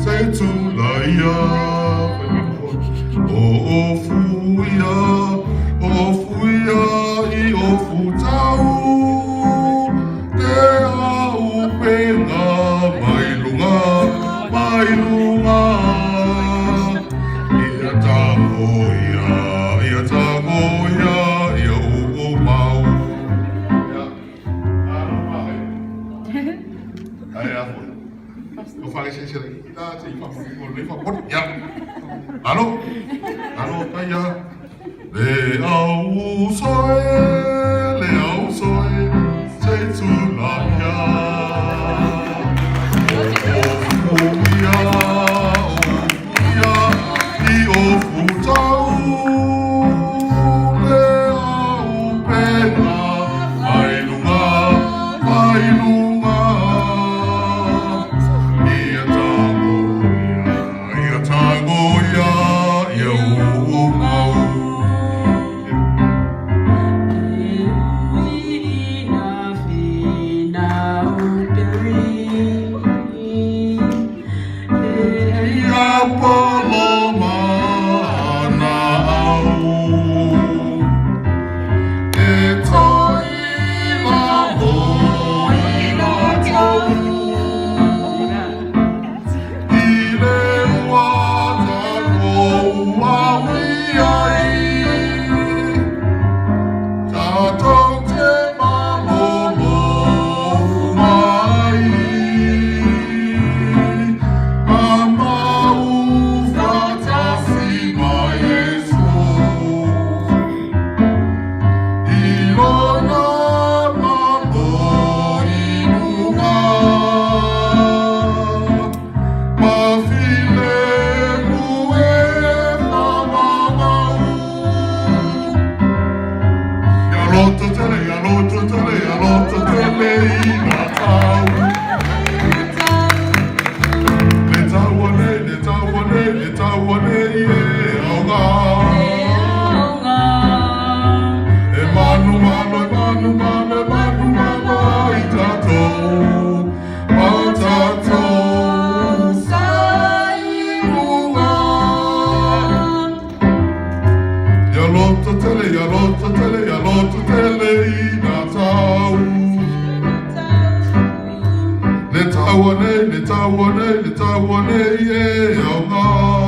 Say to Laia, oh fuya, I ofutau, te au pena, mai lunga, ia tagoia, ia o mau. Lo fai senza la sei fa pot ya. Alo kaya. Le au soe, sei tu la ya. I o futau. Le au pena, mai lunga. Le tawane, yeah,